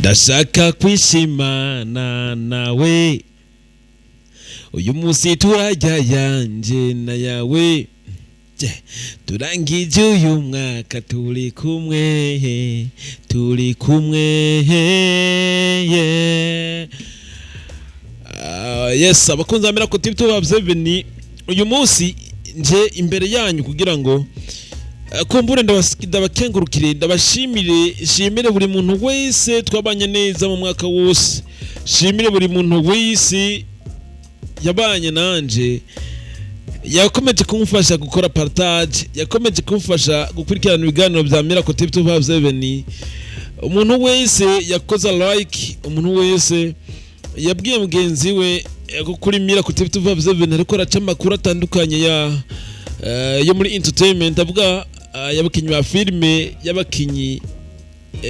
ndashaka kwishimana nawe uyu munsi turajya yanje na yawe turangije uyu mwaka turi kumwe yes abakunzi amera ko TV babzeveni uyu munsi nje imbere yanyu kugira ngo kumbure ndabakengurukire shimire buri muntu wese twabanye neza mu mwaka wose shimire buri muntu wese yabanye nanje yakomeje kumfasha gukora partage yakomeje kumfasha gukurikirana ibiganiro bya Miracle TV 257 umuntu wese yakoze like umuntu wese yabwiye mugenzi we kuri Miracle TV 257 ariko araca amakuru atandukanye yo muri entertainment avuga yabakinyi ba filme yabakinyi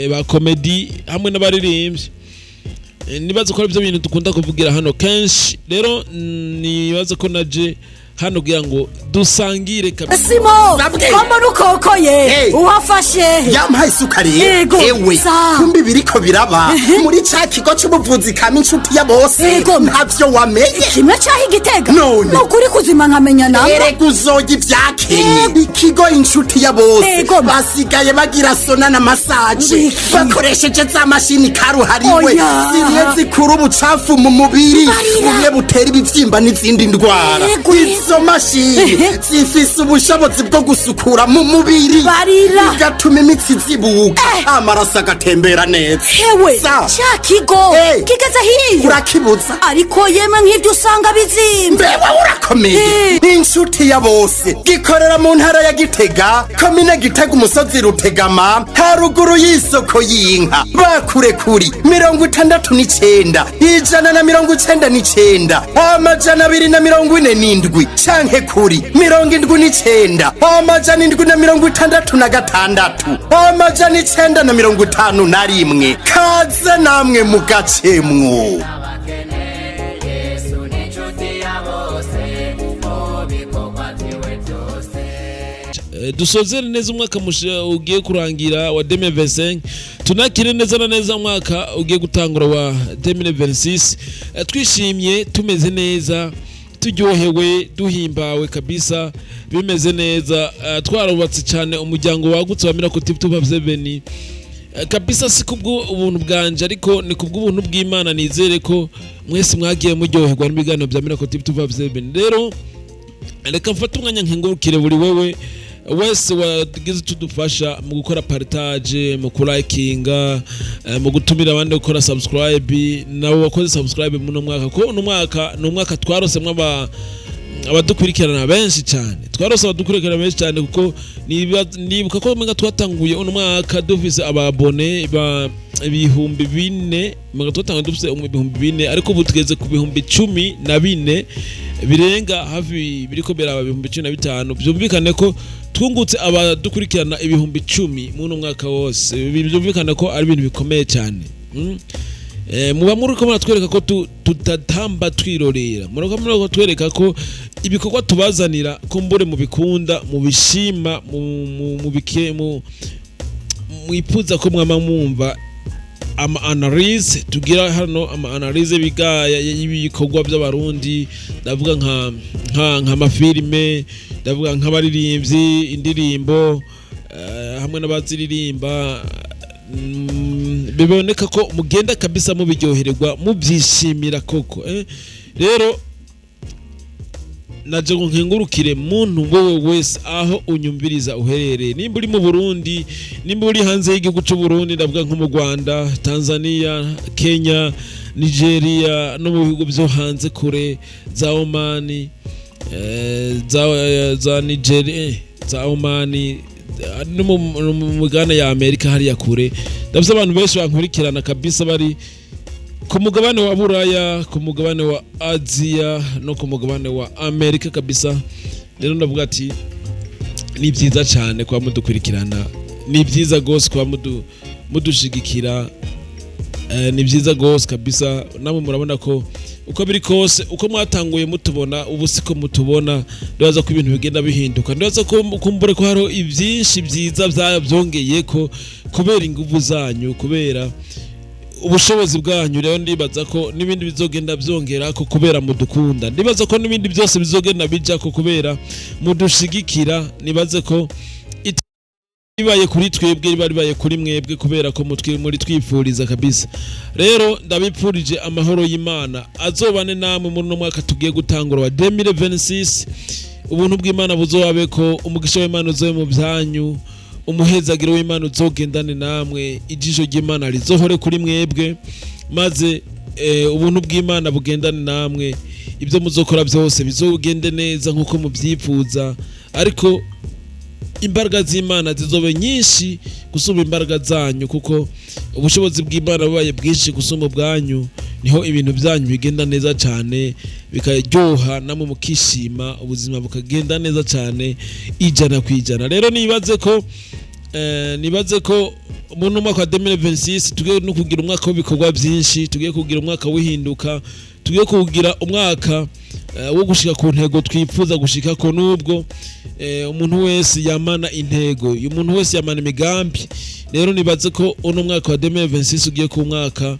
ba comedy hamwe n'abaririmbyi nibaza ko ibyo bintu dukunda kuvugira hano kenshi rero nibaza ko naje hano kugira ngo dusangire kabisa Simo kama nukokoye uwafashe yampaye isukari ewe kumbi biriko biraba muri ca kigo cy'ubuvuzi kama inshuti ya bose ntavyo wamenye kimwe cyaho igitega no kuri kuzima nkamenya nawe erega uzoga ivyakenye ikigo inshuti ya bose basigaye bagira sona na massage bakoresheje za mashini karuhariwe ziriye zikura ubucafu mu mubiri bumwe butera ibivyimba n'izindi ndwara izo mashini zifise ubushobozi bwo gusukura mu mubiri bigatuma imitsi zibuka amaraso agatembera neza hewe cya kigo kigeze hiyo urakibuza ariko yemwe nk'ibyo usanga bizimba mbewe urakomeye inshuti ya bose gikorera mu ntara ya Gitega komine Gitega umusozi Rutegama haruguru y'isoko y'inka bakure kuri 69 199 247 canke kuri 79 766 951 kaze namwe mu gacemwo dusozere neza umwaka ugiye kurangira wa 2025 tunakire neza na neza umwaka ugiye gutangura wa 2026 twishimye tumeze neza turyohewe duhimbawe kabisa bimeze neza twarubatse cyane umuryango wagutse wa Miracle TV 257 kabisa si kubwo ubuntu bwanje ariko ni kubwo ubuntu bw'Imana nizere ko mwese mwagiye muryoherwa n'ibiganiro bya Miracle TV 257 rero reka mfate umwanya nkengurukire buri wewe wese wagize tudufasha mu gukora partage mu kurikinga mu gutumira abandi gukora subscribe nabo bakoze subscribe mu mwaka ko no mwaka twarose abadukurikirana benshi cyane kuko nibuka ko mwenga twatanguye uno mwaka dufise ababone ba ibihumbi 4 mwenga twatanguye dufise ibihumbi 4 ariko ubu tugeze ku bihumbi 14 birenga hafi biriko beraba ibihumbi 15 byumvikane ko twungutse abadukurikirana ibihumbi 10 mu mwaka wose byumvikane ko ari ibintu bikomeye cyane muba muri ko muratwereka ko tutatamba twirorera muri ko twereka ko ibikorwa tubazanira ko mbure mu bikunda mu bishima mu ipuza ko mwama mwumva ama analyze tugira hano ama analyze bigaya y'ibikorwa by'abarundi ndavuga nka mafilme ndavuga nk'abaririmbyi indirimbo hamwe n'abaziririmba biboneka ko mugenda kabisa mu biryohererwa mu byishimira koko rero naje nkengurukire muntu wowe wese aho unyumviriza uherereye nimba uri mu Burundi nimba uri hanze y'igihugu cy'u Burundi ndavuga nko mu Rwanda Tanzania Kenya Nigeria no mu bihugu byo hanze kure za Oman za Nigeria za Oman no mu Ghana ya Amerika hariya kure ndabise abantu benshi bankurikirana kabisa bari ku mugabane wa Buraya ku mugabane wa Asia no ku mugabane wa Amerika kabisa rero ndavuga ati ni byiza cyane kwa mudukurikirana ni byiza gose kwa mudushigikira ni byiza gose kabisa namwe murabona ko uko biri kose uko mwatanguye mutubona ubusiko mutubona ndaza ko ibintu bigenda bihinduka ndaza ko kumbure ko haro ivyinshi byiza byongeye ko kubera ingufu zanyu kubera ubushobozi bwanyu rero ndibaza ko nibindi bizogenda byongera ko kubera mudukunda ndibaza ko nibindi byose bizogenda bija ko kubera mudushigikira nibaze ko ibaye kuri twebwe baribaye kuri mwebwe kubera ko muri twifuriza kabisa rero ndabipfurije amahoro y'Imana azobane namwe muri no mwaka tugiye gutangura wa 2026 ubuntu bw'Imana buzobabe ko umugisha w'Imana uzobe mu byanyu umuhezagiro w'Imana uzogendane namwe ijisho ry'Imana rizohore kuri mwebwe maze ubuntu bw'Imana bugendane namwe ibyo muzokora byose bizogende neza nkuko mubyifuza ariko imbaraga z'Imana zizobe nyinshi gusumba imbaraga zanyu kuko ubushobozi bw'Imana bubaye bwinshi gusumba bwanyu niho ibintu byanyu bigenda neza cyane bikaryoha namwe mukishima ubuzima bukagenda neza cyane ijana kwijana rero nibaze ko umuntu mwaka wa 2026 tugiye no kugira umwaka w'ibikorwa byinshi tugiye kugira umwaka w'ihinduka tugiye kugira umwaka wo gushika ku ntego twifuza gushika ko nubwo umuntu wese yamana intego umuntu wese yamana imigambi rero nibaze ko uno mwaka wa 2026 ugiye ku mwaka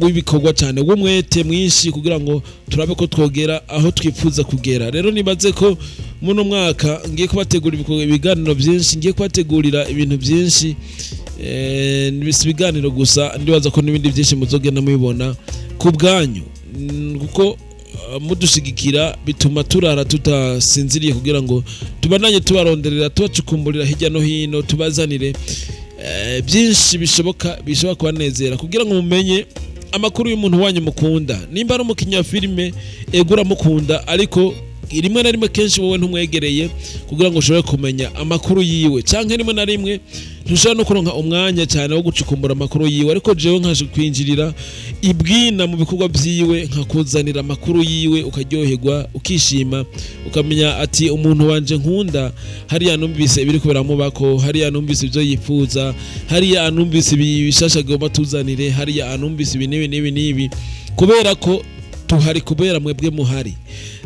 w'ibikorwa cyane w'umwete mwinshi kugira ngo turabe ko twogera aho twifuza kugera rero nibaze ko muno mwaka ngiye kubategurira ibiganiro byinshi ngiye kubategurira ibintu byinshi ibiganiro gusa ndibaza ko n'ibindi byinshi muzogenda mubibona ku bwanyu kuko mudushigikira bituma turara tutasinziriye kugira ngo tubananye tubaronderera tubacukumburira hirya no hino tubazanire byinshi bishoboka kubanezera kugira ngo mumenye amakuru y'umuntu wanyu mukunda nimba ari umukinnyi wa filime egura mukunda ariko rimwe na rimwe kenshi wowe ntumwegereye kugira ngo ushobore kumenya amakuru yiwe cyangwa rimwe na rimwe ntushobora no kuronka umwanya cyane wo gucukumbura amakuru yiwe ariko jewe nkaje kwinjirira ibwina mu bikorwa byiwe nkakuzanira amakuru yiwe ukaryoherwa ukishima ukamenya ati umuntu wanje nkunda hariya numvise ibiri kuberamubako hariya numvise ibyo yifuza hariya numvise ibishashagaye batuzanire hariya numvise ibi nibi kubera ko tuhari kubera mwebwe muhari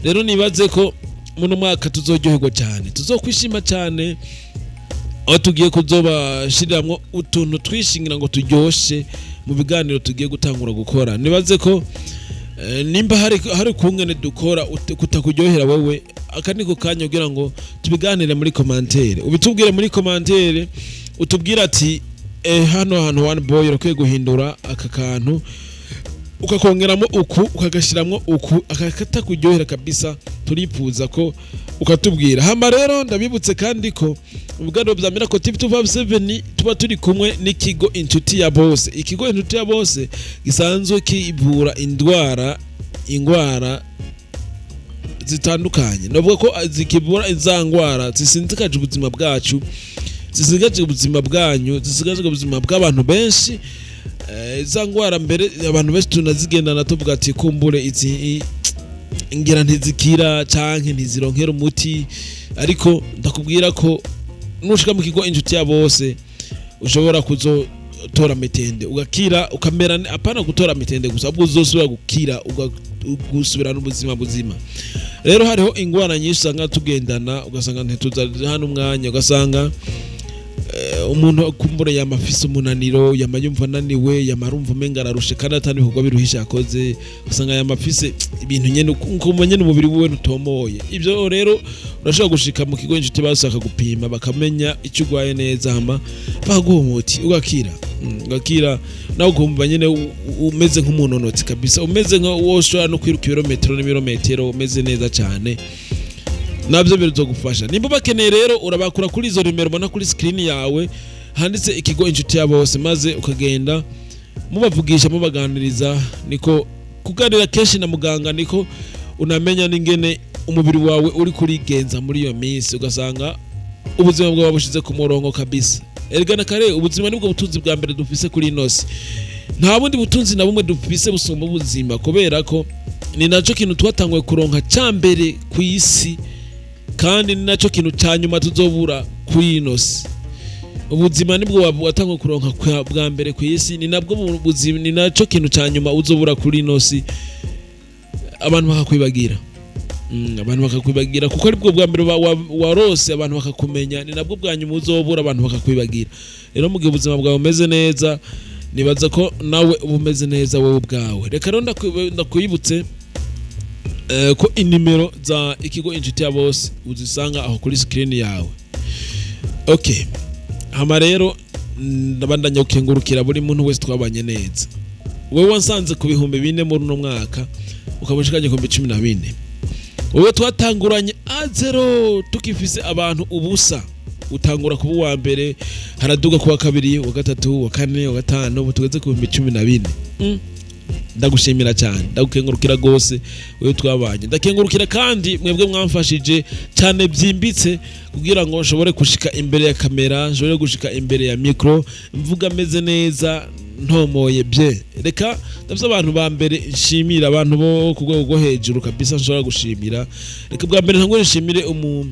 rero nibaze ko muno mwaka tuzoryoherwa cyane tuzokwishima cyane aho tugiye kuzobashiramwo utuntu twishingira ngo turyoshe mu biganiro tugiye gutangura gukora nibaze ko nimba hari kungene dukora kutakuryohera wowe akaniko kanya kugira ngo tubiganire muri commentaire ubitubwire muri commentaire utubwira ati hano hantu one boy rakwiye guhindura aka kantu ukakongeramo uku ukagashiramwo uku akakata kuryohera kabisa turifuza ko ukatubwira hama rero ndabibutse kandi ko ubugado bya Miracle TV 257 tuba turi kumwe n'ikigo inshuti ya bose ikigo inshuti ya bose gisanzwe kivura ingwara zitandukanye navuga ko zikivura izangwara zisinzikaje ubuzima bwacu zisigaje ubuzima bwanyu zisigaje ubuzima bw'abantu benshi zangwara mbere abantu benshi tunazigendana tuvuga ati kumbure izi ngira ntizikira canke ntizironkera umuti ariko ndakubwira ko nushika mu kigo inshuti ya bose ushobora kuzotora mitende ugakira ukamera apana gutora mitende gusa ubwo uzosubira gukira ugusubirana ubuzima buzima rero hariho ingwara nyinshi usanga tugendana ugasanga ntituza hano umwanya ugasanga umuntu kumbura yamafise umunaniro yamayumva ananiwe yamarumva umenga ararushe kandi atani bikorwa biruhisha yakoze usanga yamafise ibintu nyene ukumva nyene umubiri wiwe ntutomoye ibyo rero urashobora gushika mu kigo inshuti basaka gupima bakamenya icyo ugwaye neza hama baguha umuti ugakira nawe ukumva nyene umeze nk'umunonotsi kabisa umeze nka woshobora no kwiruka ibirometero umeze neza cyane nabyo biruzogufasha nimba bakeneye rero urabakura kuri izo nimero ubona kuri screen yawe handitse ikigo inshuti ya bose maze ukagenda mubavugisha mubaganiriza niko kuganira kenshi na muganga niko unamenya n'ingene umubiri wawe uri kurigenza muri iyo minsi ugasanga ubuzima bwawe bushize ku murongo kabisa erigana kare ubuzima nibwo butunzi bwa mbere dufise kuri inosi nta bundi butunzi na bumwe dufise busumba ubuzima kubera ko ni naco kintu twatanguye kuronka cyambere ku isi kandi ni naco kintu cyanyuma tuzobura kuri inosi ubuzima nibwo watanguye kuronka bwa mbere ku isi ni nabwo ubuzima ni naco kintu cyanyuma uzobura kuri inosi abantu bakakwibagira abantu bakakwibagira kuko aribwo bwa mbere warose abantu bakakumenya ni nabwo bwa nyuma uzobura abantu bakakwibagira rero mu gihe ubuzima bwawe umeze neza nibaza ko nawe ubumeze neza wowe ubwawe. Reka rero ndakwibutse ko inimero za ikigo inshuti ya bose uzisanga aho kuri screen yawe. Okay, hama rero ndabandanya ukengurukira buri muntu wese twabanye neza. Wewe wansanze ku bihumbi 4 muri no mwaka ukabushikanye ku 14. Wewe twatanguranye azero tukifise abantu ubusa, utangura kuba wa mbere haraduga kuwa kabiri wa gatatu wa kane wa gatano butugeze ku 14. Ndagushimira cyane, ndagukengurukira gose wewe twabanye. Ndakengurukira kandi mwebwe mwamfashije cyane byimbitse kugira ngo nshobore gushika imbere ya kamera, nshobore gushika imbere ya micro, mvuga meze neza ntomoye bye. Reka ndavye abantu ba mbere nshimira abantu bo ku rwego rwo hejuru kabisa nshobora gushimira. Reka bwa mbere ntangwe nshimire umu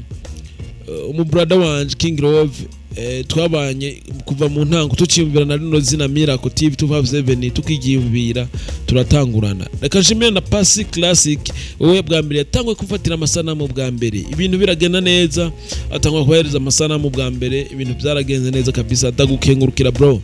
brother wanje King Love, twabanye kuva mu ntango tuciyumvira na rino zina Miracle TV 257 tukigiyumvira turatangurana. Reka nshimire na Pasi Classic, wewe bwa mbere yatangwe kufatira amasanamu bwa mbere, ibintu biragenda neza, atangwa kuhereza amasanamu bwa mbere, ibintu byaragenze neza kabisa. Ndagukengurukira bro,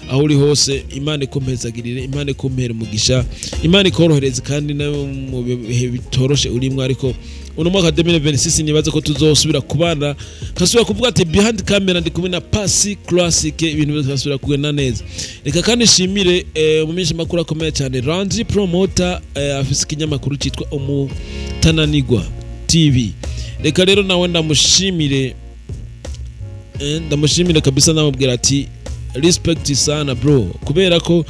aho uri hose. Imana ikompezagirire, Imana ikompera umugisha, Imana ikorohereze kandi na mu bihe bitoroshe urimwe. Ariko uno mwaka 2026 nibaza ko tuzosubira kubana, kasubira kuvuga ati behind camera ndi kumwe na Pasi Classic, ibintu bizasubira kugenda neza. Reka kandi shimire mu minsi makuru akomeye cyane Randy Promoter, afise ikinyamakuru cyitwa Umutananigwa TV. Reka rero nawe ndamushimire kabisa, namubwira ati respect sana bro, kubera ko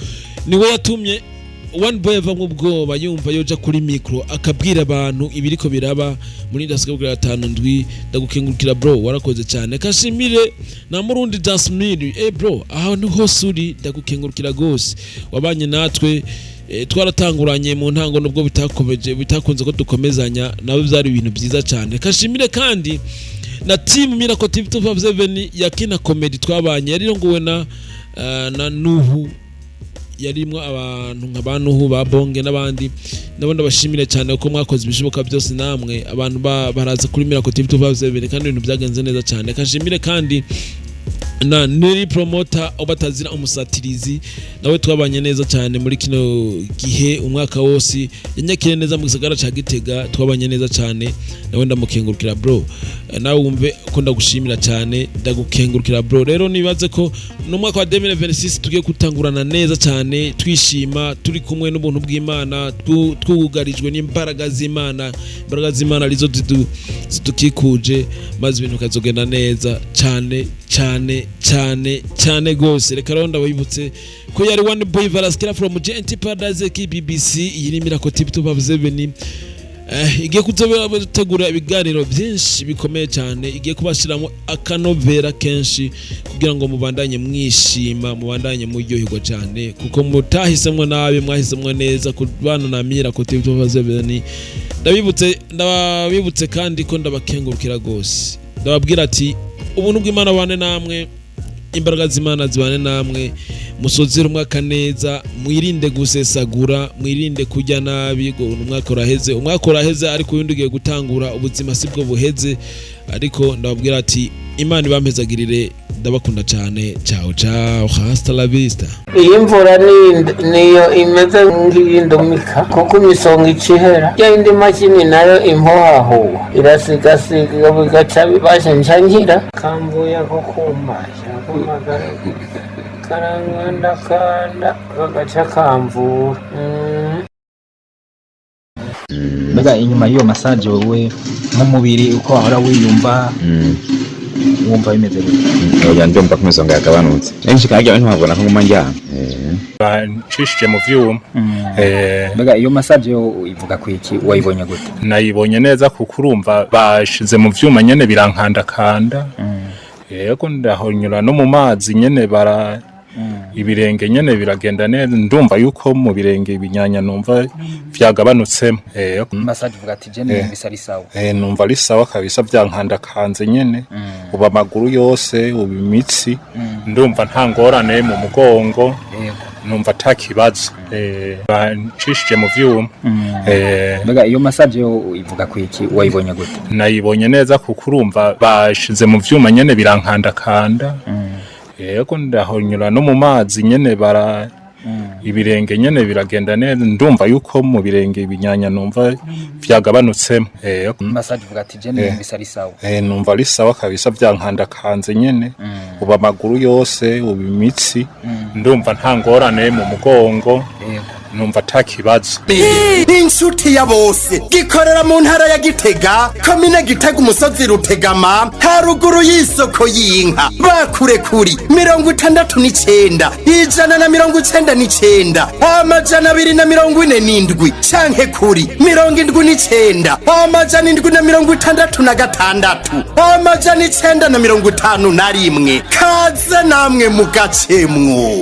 niwe yatumye One Boy ava mu bwoba yumva yoja kuri micro akabwira abantu ibiriko biraba muri ndasabwa 5 ndagukengurukira bro, warakoze cyane. Kashimire na Murundi Jasmine, bro aho ni hosuri, ndagukengurukira gose, wabanye natwe twaratanguranye mu ntango nubwo bitakunze ko dukomezanya, nawe byari ibintu byiza cyane. Kashimire kandi na team Miracle TV 257 yakina comedy twabanye, yari rongowe na Nuhu, yarimwe abantu nk'abantu ba Bonge n'abandi. Ndabona bashimire cyane uko mwakoze ibishoboka byose, namwe abantu baraza kuri Miracle TV 257 kandi ibintu byagenze neza cyane. Kashimire kandi na Neri Promoter obatazira umusatirizi, nawe twabanye neza cyane muri kino gihe umwaka wose, yanyakire neza mu gisagara ca Gitega, twabanye neza cyane. Nawe ndamukengurukira bro, nawe wumve ko ndagushimira cyane, ndagukengurukira bro. Rero nibaze ko no mwaka wa 2026 tugiye gutangurana neza cyane, twishima turi kumwe n'ubuntu bw'Imana, twugarijwe n'imbaraga z'Imana, imbaraga z'Imana rizo zitukikuje, maze ibintu kazogenda neza cyane cyane cyane cyane gose. Reka rero ndabibutse ko yari One Boy Valaskira from GNT Paradise KBBC, iyi ni Miracle TV 257. Igiye kutegura ibiganiro byinshi bikomeye cyane, igiye kubashiramo akanovera kenshi kugira ngo mubandanye mwishima, mubandanye muryoherwa cyane, kuko mutahisemwe nabi, mwahisemwe neza kubana na Miracle TV 257. Ndabibutse kandi ko ndabakengurukira gose, ndababwira ati ubuntu bw'Imana bane namwe, imbaraga z'Imana zibane namwe, musozera umwaka neza, mwirinde gusesagura, mwirinde kujya nabi. Umwaka uraheze ariko uyu ugiye gutangura, ubuzima sibwo buheze. Ariko ndababwira ati Imana ibampezagirire, ndabakunda cyane. Ciao ciao, hasta la vista. Iyi mvura niyo imeze nk'iyindumika, kuko imisonga icihera, indi mashini nayo impohahuha irasigasiga bigaca bibasha nshanyira kambuye ko kumasha kumagara karanganda kanda bagaca kamvura. Mbega inyuma y'iyo massage wowe nk'umubiri uko wahora wiyumva wumva bimeze gute? Oya ndumva ko imisonga yagabanutse. Nenshi kajya ntwabona ko nguma njyana. Nshishije mu vyuma. Mbega iyo massage ivuga ku iki, wayibonye gute? Nayibonye neza kuko urumva bashize mu vyuma nyene birankanda kanda. Yego ndahonyura no mu mazi nyene bara ibirenge nyene biragenda neza, ndumva yuko mu birenge ibinyanya numva vyagabanutsemo. Massage vuga ati je numvise ari sawa. Numva ari sawa kabisa, byankanda kanze nyene, uba amaguru yose, uba imitsi, ndumva nta ngorane mu mugongo, numva atakibazo. Nshishije mu vyuma. Mbega iyo massage ivuga ku iki, wayibonye gute? Nayibonye neza kuko urumva bashize mu vyuma nyene birankanda kanda. Yego ndahonyura no mu mazi nyene bara ibirenge nyene biragenda neza ndumva yuko mu birenge ibinyanya numva vyagabanutsemo massage vuga ati je numvise ari sawa numva ari sawa kabisa vyankanda kanze nyene uba amaguru yose uba imitsi ndumva nta ngorane mu mugongo numva atakibazo inshuti ya bose gikorera mu ntara ya Gitega komine Gitega umusozi Rutegama haruguru y'isoko y'inka bakure kuri 69 199 247 canke kuri 79 766 951 kaze namwe mugacemwo